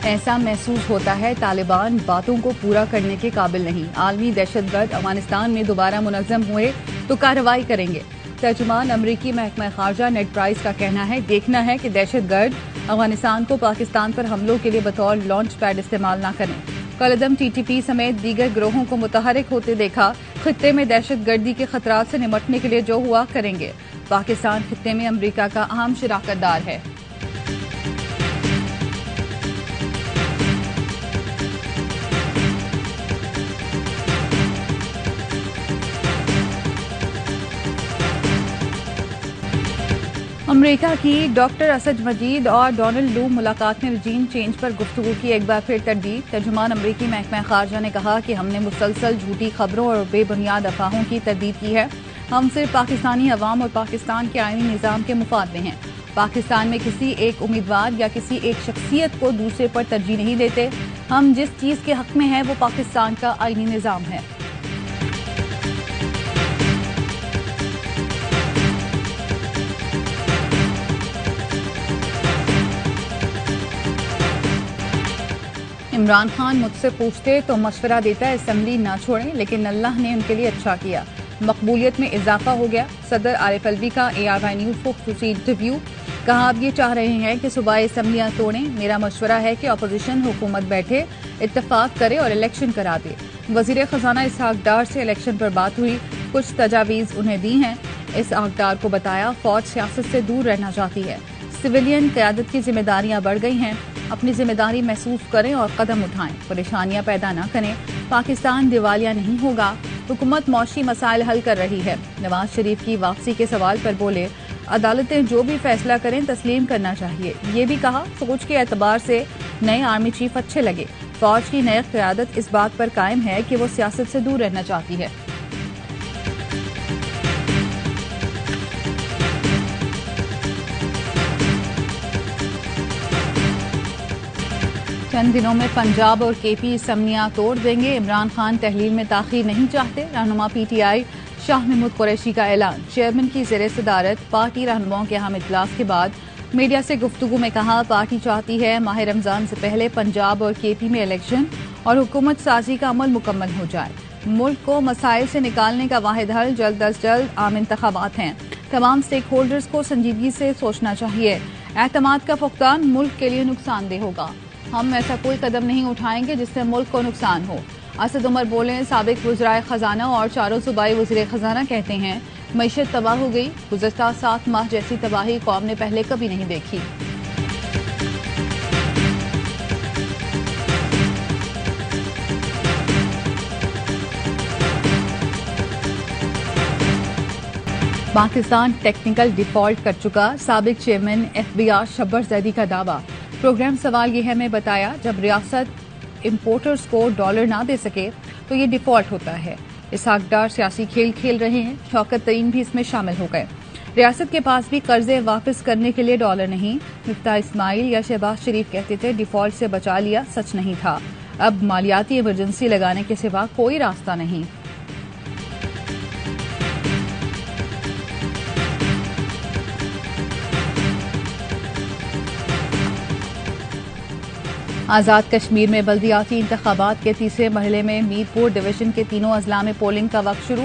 ऐसा महसूस होता है तालिबान बातों को पूरा करने के काबिल नहीं। आलमी दहशतगर्द अफगानिस्तान में दोबारा मुनज़्ज़म हुए तो कार्रवाई करेंगे। तर्जुमान अमरीकी महकमा खारजा नेड प्राइस का कहना है, देखना है कि दहशतगर्द अफगानिस्तान को पाकिस्तान पर हमलों के लिए बतौर लॉन्च पैड इस्तेमाल न करें। कलदम TTP समेत दीगर गिरोहों को मुतहरिक होते देखा। खित्ते में दहशतगर्दी के खतरात से निपटने के लिए जो हुआ करेंगे। पाकिस्तान खित्ते में अमरीका का अहम शराकतदार है। अमरीका की डॉक्टर असद मजीद और डोनाल्ड लू मुलाकात में रजीम चेंज पर गुफ्तगू की एक बार फिर तरदीद। तर्जुमान अमरीकी महकमा खारजा ने कहा कि हमने मुसलसल झूठी खबरों और बेबुनियाद अफवाहों की तरदीद की है। हम सिर्फ पाकिस्तानी अवाम और पाकिस्तान के आईनी निज़ाम के मुफाद में हैं। पाकिस्तान में किसी एक उम्मीदवार या किसी एक शख्सियत को दूसरे पर तरजीह नहीं देते। हम जिस चीज़ के हक में हैं वो पाकिस्तान का आईनी निज़ाम है। इमरान खान मुझसे पूछते तो मशवरा देता असेंबली ना छोड़ें, लेकिन अल्लाह ने उनके लिए अच्छा किया। मकबूलियत में इजाफा हो गया। सदर आरिफ अलवी का ARY न्यूज़ को खुसूसी इंटरव्यू। कहा, अब ये चाह रहे हैं कि सुबह असेंबलियां तोड़ें। मेरा मशवरा है कि अपोजिशन हुकूमत बैठे, इत्तफाक करे और इलेक्शन करा दे। वजीर खजाना इसहाक डार से इलेक्शन पर बात हुई। कुछ तजावीज़ उन्हें दी हैं। इसहाक डार को बताया, फौज सियासत से दूर रहना चाहती है। सिविलियन क़यादत की जिम्मेदारियां बढ़ गई हैं। अपनी जिम्मेदारी महसूस करें और कदम उठाएं। परेशानियां पैदा न करें। पाकिस्तान दिवालिया नहीं होगा। हुकूमत मौशी मसाइल हल कर रही है। नवाज शरीफ की वापसी के सवाल पर बोले, अदालतें जो भी फैसला करें तस्लीम करना चाहिए। ये भी कहा, सोच के एतबार से नए आर्मी चीफ अच्छे लगे। फौज की नई क़यादत इस बात पर कायम है कि वो सियासत से दूर रहना चाहती है। चंद दिनों में पंजाब और KP असम्बलियां तोड़ देंगे। इमरान खान तहलील में ताखीर नहीं चाहते। रहनुमा PTI शाह महमूद कुरैशी का ऐलान। चेयरमैन की ज़ेर सदारत पार्टी रहनुमाओं के अहम इजलास के बाद मीडिया से गुफ्तगू में कहा, पार्टी चाहती है माह रमजान से पहले पंजाब और KP में इलेक्शन और हुकूमत साजी का अमल मुकम्मल हो जाए। मुल्क को मसाइल से निकालने का वाहिद हल जल्द अज जल्द आम इंतखाबात हैं। तमाम स्टेक होल्डर्स को संजीदगी से सोचना चाहिए। एतमाद का फुकदान मुल्क के लिए नुकसानदेह होगा। हम ऐसा कोई कदम नहीं उठाएंगे जिससे मुल्क को नुकसान हो। असद उमर बोले, साबिक वज़राए खजाना और चारों सूबाई वज़ीर खजाना कहते हैं मईशत तबाह हो गई। गुज़श्ता 7 माह जैसी तबाही कौम ने पहले कभी नहीं देखी। पाकिस्तान टेक्निकल डिफॉल्ट कर चुका। साबिक चेयरमैन FBR शब्बर जैदी का दावा। प्रोग्राम सवाल यह है, मैं बताया, जब रियासत इंपोर्टर्स को डॉलर ना दे सके तो ये डिफॉल्ट होता है। इसहाक डार सियासी खेल खेल रहे हैं। शौकत तरीन भी इसमें शामिल हो गए। रियासत के पास भी कर्जे वापस करने के लिए डॉलर नहीं। मिफ्ताह इस्माइल या शहबाज शरीफ कहते थे डिफॉल्ट से बचा लिया, सच नहीं था। अब मालियाती इमरजेंसी लगाने के सिवा कोई रास्ता नहीं। आज़ाद कश्मीर में बल्दियाती इंतखाबात के तीसरे मरहले में मीरपुर डिवीजन के तीनों अजला में पोलिंग का वक्त शुरू।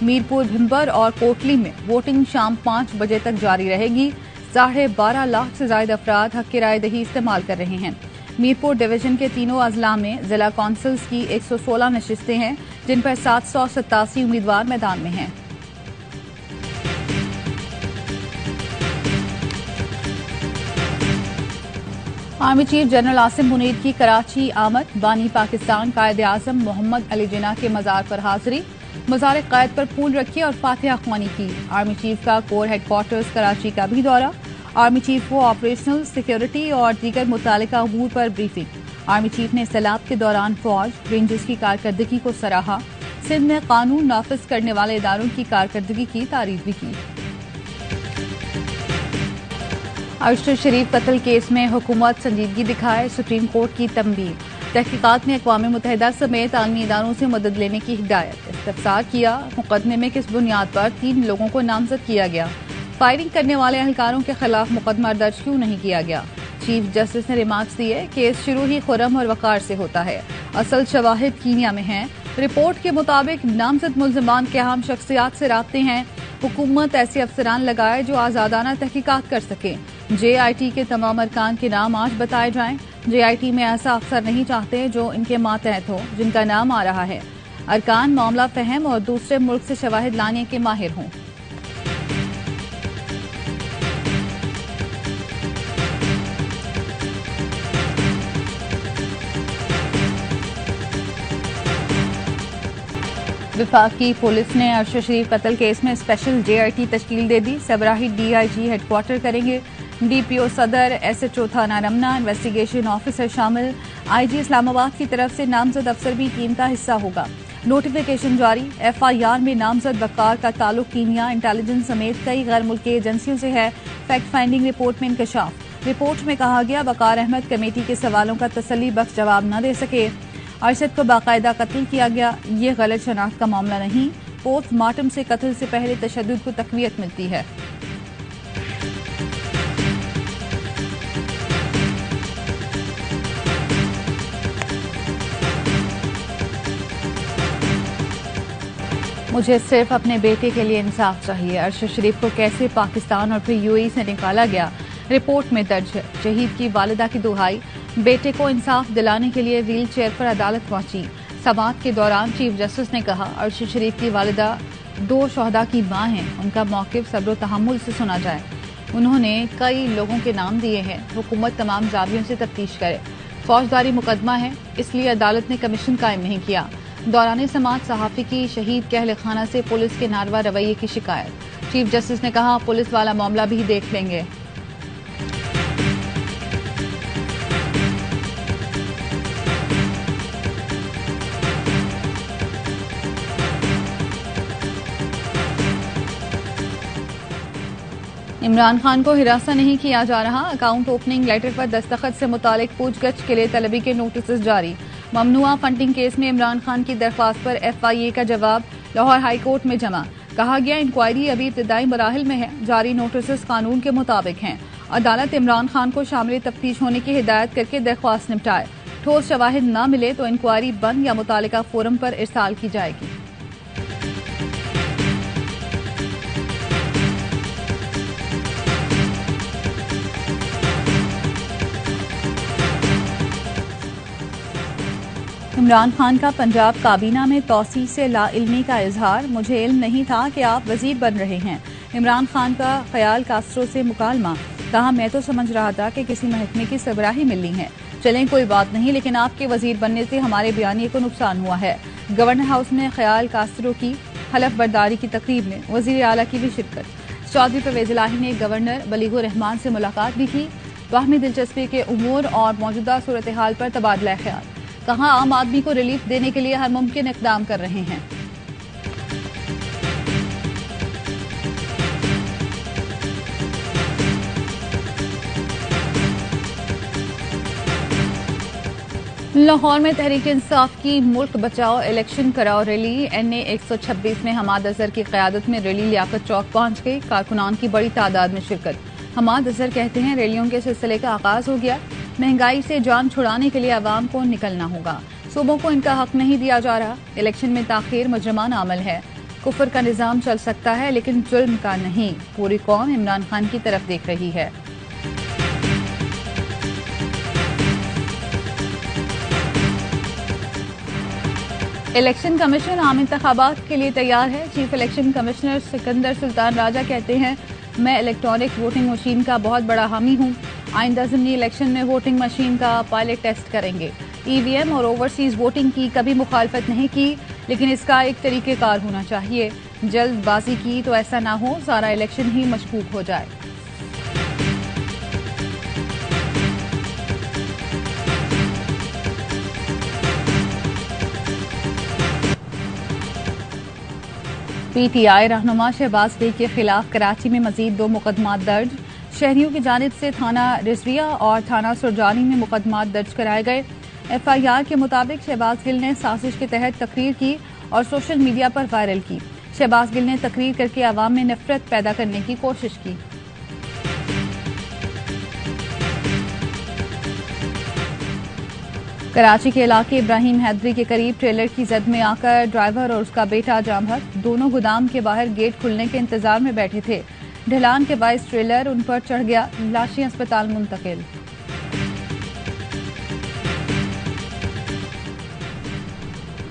मीरपुर, भिम्बर और कोटली में वोटिंग शाम 5 बजे तक जारी रहेगी। 12.5 लाख से ज्यादा अफराद हक की राय दही इस्तेमाल कर रहे हैं। मीरपुर डिवीजन के तीनों अजला में जिला कौंसिल्स की 116 नशिस्तें हैं, जिन पर 787 उम्मीदवार मैदान में हैं। Army chief general Asim Munir की कराची आमद। बानी पाकिस्तान कायद आजम मोहम्मद अली जिन्ना के मजार पर हाजिरी। मजार क़ैद पर फूल रखी और फातिहा ख्वानी की। आर्मी चीफ का कोर हेडक्वार्टर्स कराची का भी दौरा। आर्मी चीफ को ऑपरेशनल, सिक्योरिटी और दीगर मुतालिका अमूर पर ब्रीफिंग। आर्मी चीफ ने सैलाब के दौरान फौज, रेंजर्स की कारकर्दगी को सराहा। सिंध में कानून नाफिज करने वाले इदारों की कारकर्दगी की तारीफ भी की। अरशद शरीफ कत्ल केस में हुकूमत संजीदगी दिखाए, सुप्रीम कोर्ट की तंबीह। तहकीकात में अक़वाम मुत्तहिदा समेत आलमी इदारों से मदद लेने की हिदायत। इस्तफसार किया, मुकदमे में किस बुनियाद पर 3 लोगों को नामजद किया गया। फायरिंग करने वाले अहलकारों के खिलाफ मुकदमा दर्ज क्यों नहीं किया गया। चीफ जस्टिस ने रिमार्क्स दिए, केस शुरू ही खुरम और वकार से होता है, असल शवाहिद कीनिया में हैं। रिपोर्ट के मुताबिक नामजद मुल्जिमान के अहम शख्सियात से राब्ते हैं। हुकूमत ऐसे अफसरान लगाए जो आज़ादाना तहकीकात कर सकें। JIT के तमाम अरकान के नाम आज बताए जाएं। JIT में ऐसा अफसर नहीं चाहते जो इनके मातहत हो, जिनका नाम आ रहा है। अरकान मामला फहम और दूसरे मुल्क से शवाहिद लाने के माहिर हों। वफाकी पुलिस ने अरशद शरीफ कत्ल केस में स्पेशल JIT तश्कील दे दी। सबराही DIG हेडक्वार्टर करेंगे। DPO सदर, SHO थाना रमना, इन्वेस्टिगेशन ऑफिसर शामिल। IG इस्लामाबाद की तरफ से नामजद अफसर भी टीम का हिस्सा होगा। नोटिफिकेशन जारी। FIR में नामजद वकार का ताल्लुक कीनिया, इंटेलिजेंस समेत कई गैर मुल्की एजेंसियों से है। फैक्ट फाइंडिंग रिपोर्ट में इंकशाफ। रिपोर्ट में कहा गया, वकार अहमद कमेटी के सवालों का तसल्ली बख्श जवाब न दे सके। अरशद को बाकायदा कत्ल किया गया। ये गलत शनाख्त का मामला नहीं। पोस्टमार्टम से कत्ल से पहले तशद्दुद को तकवीयत मिलती है। मुझे सिर्फ अपने बेटे के लिए इंसाफ चाहिए। अरशद शरीफ को कैसे पाकिस्तान और फिर UAE से निकाला गया, रिपोर्ट में दर्ज है। शहीद की वालिदा की दुहाई। बेटे को इंसाफ दिलाने के लिए व्हील चेयर पर अदालत पहुंची। समाअत के दौरान चीफ जस्टिस ने कहा, अरशद शरीफ की वालिदा 2 शहदा की मां हैं, उनका मौक़िफ़ सब्र व तहम्मुल से सुना जाए। उन्होंने कई लोगों के नाम दिए हैं। हुकूमत तमाम जावियों से तफ्तीश करे। फौजदारी मुकदमा है, इसलिए अदालत ने कमीशन कायम नहीं किया। दौरान समाअत सहाफ़ी की शहीद के अहल खाना से पुलिस के नारवा रवैये की शिकायत। चीफ जस्टिस ने कहा, पुलिस वाला मामला भी देख लेंगे। इमरान खान को हिरासा नहीं किया जा रहा। अकाउंट ओपनिंग लेटर पर दस्तखत से मुतालिक पूछगछ के लिए तलबी के नोटिस जारी। ममनुआ फंडिंग केस में इमरान खान की दरख्वास्त पर FIA का जवाब लाहौर हाई कोर्ट में जमा। कहा गया, इंक्वायरी अभी इब्तदाई मराहिल में है। जारी नोटिस कानून के मुताबिक हैं। अदालत इमरान खान को शामिल तफ्तीश होने की हिदायत करके दरख्वास्त निपटाए। ठोस शवाहिद न मिले तो इंक्वायरी बंद या मुतालिका फोरम पर इरसाल की जाएगी। इमरान खान का पंजाब काबीना में तौसी से लाइल्मी का इजहार। मुझे इल्म नहीं था कि आप वजीर बन रहे हैं। इमरान खान का ख्याल कास्ट्रो से मुकालमा। कहा, मैं तो समझ रहा था कि किसी महकमे की सरबराही मिलनी है। चलें कोई बात नहीं, लेकिन आपके वजीर बनने से हमारे बयानिए को नुकसान हुआ है। गवर्नर हाउस में ख्याल कास्ट्रो की हलफ बर्दारी की तकरीब में वजीर आला की भी शिरकत। चौधरी परवेज इलाही ने गवर्नर बलीगुर रहमान से मुलाकात भी की। बाहमी दिलचस्पी के उमूर और मौजूदा सूरत हाल पर तबादला ख्याल। कहा, आम आदमी को रिलीफ देने के लिए हर मुमकिन इकदाम कर रहे हैं। लाहौर में तहरीक इंसाफ की मुल्क बचाओ इलेक्शन कराओ रैली। NA 126 में हमाद अजहर की क़यादत में रैली लियाकत चौक पहुंच गई। कारकुनान की बड़ी तादाद में शिरकत। हमाद अजहर कहते हैं, रैलियों के सिलसिले का आगाज हो गया। महंगाई से जान छुड़ाने के लिए अवाम को निकलना होगा। सूबों को इनका हक नहीं दिया जा रहा। इलेक्शन में ताखीर मुजरमाना अमल है। कुफर का निजाम चल सकता है, लेकिन जुल्म का नहीं। पूरी कौम इमरान खान की तरफ देख रही है। इलेक्शन कमीशन आम इंतखाबात के लिए तैयार है। Chief election commissioner Sikandar Sultan Raja कहते हैं, मैं इलेक्ट्रॉनिक वोटिंग मशीन का बहुत बड़ा हामी हूँ। आइंदा ज़िमनी इलेक्शन में वोटिंग मशीन का पायलट टेस्ट करेंगे। EVM और ओवरसीज वोटिंग की कभी मुखालफत नहीं की, लेकिन इसका एक तरीक़ेकार होना चाहिए। जल्दबाजी की तो ऐसा ना हो सारा इलेक्शन ही मशकूक हो जाए। PTI रहनुमा शहबाज शरीफ के खिलाफ कराची में मजीद 2 मुकदमात दर्ज। शहरियों की जानिब से थाना रिजविया और थाना सुरजानी में मुकदमात दर्ज कराए गए। FIR के मुताबिक शहबाज गिल ने साजिश के तहत तकरीर की और सोशल मीडिया पर वायरल की। शहबाज गिल ने तकरीर करके आवाम में नफरत पैदा करने की कोशिश की। कराची के इलाके इब्राहिम हैदरी के करीब ट्रेलर की जद में आकर ड्राइवर और उसका बेटा जाम बहक। दोनों गोदाम के बाहर गेट खुलने के इंतजार में बैठे थे। ढलान के बायस ट्रेलर उन पर चढ़ गया। लाशें अस्पताल मुंतकिल।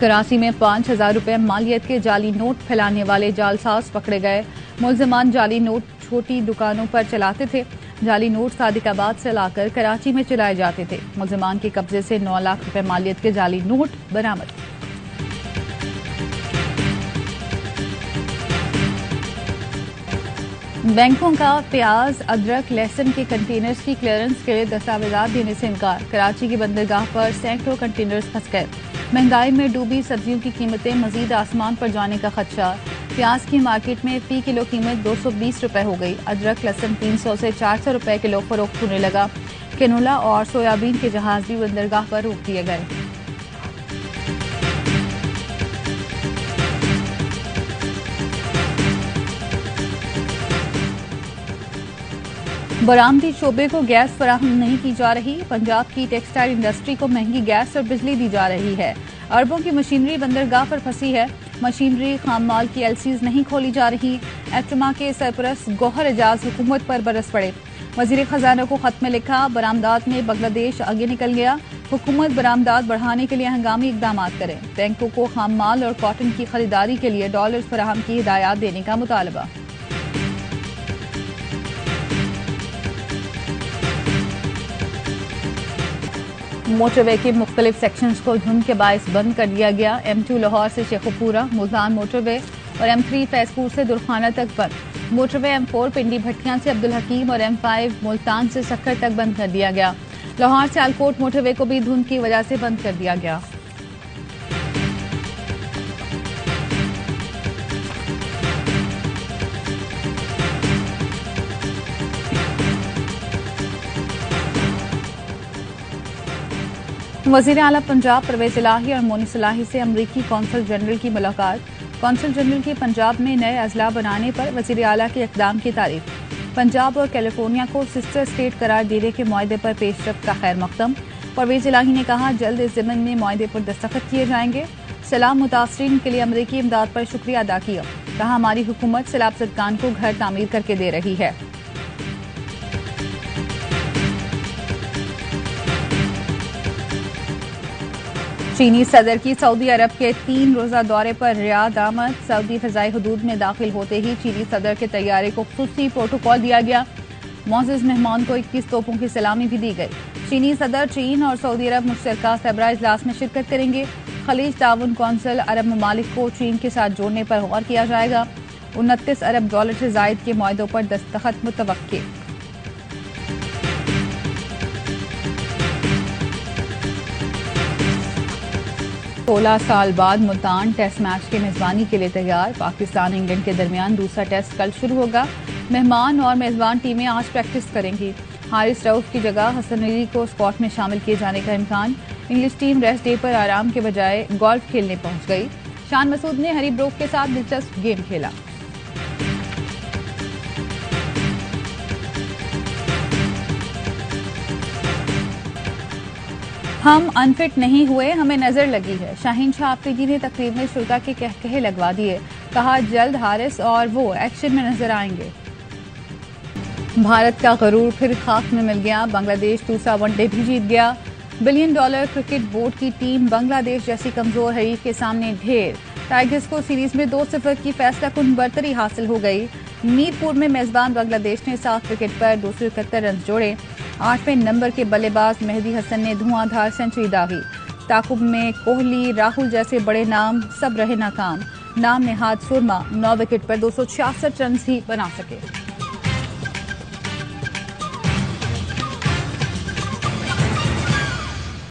कराची में 5,000 रुपए मालियत के जाली नोट फैलाने वाले जालसाज पकड़े गए। मुलजमान जाली नोट छोटी दुकानों पर चलाते थे। जाली नोट सादिकाबाद से लाकर कराची में चलाए जाते थे। मुलजमान के कब्जे से 9 लाख रुपए मालियत के जाली नोट बरामद। बैंकों का प्याज, अदरक, लहसुन के कंटेनर्स की क्लियरेंस के लिए दस्तावेजात देने से इनकार। कराची की बंदरगाह पर सैकड़ों कंटेनर्स फंस गए। महंगाई में डूबी सब्जियों की कीमतें मजीद आसमान पर जाने का खदशा। प्याज की मार्केट में फी किलो कीमत 220 रुपए हो गई। अदरक, लहसुन 300 से 400 रुपए किलो फरोख्त होने लगा। कैनोला और सोयाबीन के जहाज भी बंदरगाह पर रोक दिए गए। बरामदी शोबे को गैस फराहम नहीं की जा रही। पंजाब की टेक्सटाइल इंडस्ट्री को महंगी गैस और बिजली दी जा रही है। अरबों की मशीनरी बंदरगाह पर फंसी है। मशीनरी खाम माल की एलसीज नहीं खोली जा रही। एटमा के सरपरस्त गौहर एजाज हुकूमत पर बरस पड़े। वजीर खजाना को खत में लिखा, बरामदात में बांग्लादेश आगे निकल गया। हुकूमत बरामदात बढ़ाने के लिए हंगामी इकदाम करें। बैंकों को खाम माल और कॉटन की खरीदारी के लिए डॉलर्स फराहम की हिदायत देने का मुतालबा। मोटरवे के मुख्तलिफ सेक्शंस को धुंध के बायस बंद कर दिया गया। M2 लाहौर से शेखुपुरा मुल्तान मोटरवे और M3 फैजपुर से दुरखाना तक बंद। मोटरवे M4 पिंडी भट्टियां से अब्दुल हकीम और M5 मुल्तान से सक्कर तक बंद कर दिया गया। लाहौर से आलकोट मोटरवे को भी धुंध की वजह से बंद कर दिया गया। वजीर आला पंजाब परवेज इलाही और मोनिस इलाही से अमरीकी कौंसल जनरल की मुलाकात। कौंसल जनरल की पंजाब में नए अजला बनाने पर वजीर आला के इक़दाम की तारीफ। पंजाब और कैलिफोर्निया को सिस्टर स्टेट करार देने के मुआहदे पर पेशरफ्त का खैर मकदम। परवेज इलाही ने कहा, जल्द इस ज़िमन में मुआहदे पर दस्तखत किए जाएंगे। सैलाब मुतासरीन के लिए अमरीकी इमदाद पर शुक्रिया अदा किया। कहा, हमारी हुकूमत सैलाब ज़दगान को घर तामीर करके दे रही है। चीनी सदर की सऊदी अरब के 3 रोजा दौरे पर रियाद आमद। सऊदी फ़ज़ाई हदूद में दाखिल होते ही चीनी सदर के तैयारे को खुसूसी प्रोटोकॉल दिया गया। मोअज़्ज़ज़ मेहमान को 21 तोपों की सलामी भी दी गई। चीनी सदर चीन और सऊदी अरब मुश्तरका सरबराह इजलास में शिरकत करेंगे। खलीज ताउन कौंसिल अरब ममालिक को चीन के साथ जोड़ने पर गौर किया जाएगा। 29 अरब डॉलर से जायद के मुआहदों पर दस्तखत मुतवक्किल। 16 साल बाद मुल्तान टेस्ट मैच की मेजबानी के लिए तैयार। पाकिस्तान इंग्लैंड के दरमियान दूसरा टेस्ट कल शुरू होगा। मेहमान और मेजबान टीमें आज प्रैक्टिस करेंगी। हारिस रऊफ की जगह हसन अली को स्क्वाड में शामिल किए जाने का इम्कान। इंग्लिश टीम रेस्ट डे पर आराम के बजाय गोल्फ खेलने पहुंच गई। शान मसूद ने हरी ब्रोक के साथ दिलचस्प गेम खेला। हम अनफिट नहीं हुए, हमें नजर लगी है। शाहीन शाह आफरीदी ने तकरीब में शुरा के कहकहे लगवा दिए। कहा, जल्द हारिस और वो एक्शन में नजर आएंगे। भारत का गरूर फिर खाक में मिल गया। बांग्लादेश दूसरा वनडे भी जीत गया। $1 बिलियन क्रिकेट बोर्ड की टीम बांग्लादेश जैसी कमजोर हरीफ के सामने ढेर। टाइगर्स को सीरीज में 2-0 की फैसला कुन बरतरी हासिल हो गई। मीरपुर में मेजबान बांग्लादेश ने 7 विकेट पर 271 रन जोड़े। 8वें नंबर के बल्लेबाज मेहदी हसन ने धुआंधार सेंचुरी दागी। ताकुब में कोहली, राहुल जैसे बड़े नाम सब रहे नाकाम। नाम नेहाद सुरमा 9 विकेट पर 266 रन ही बना सके।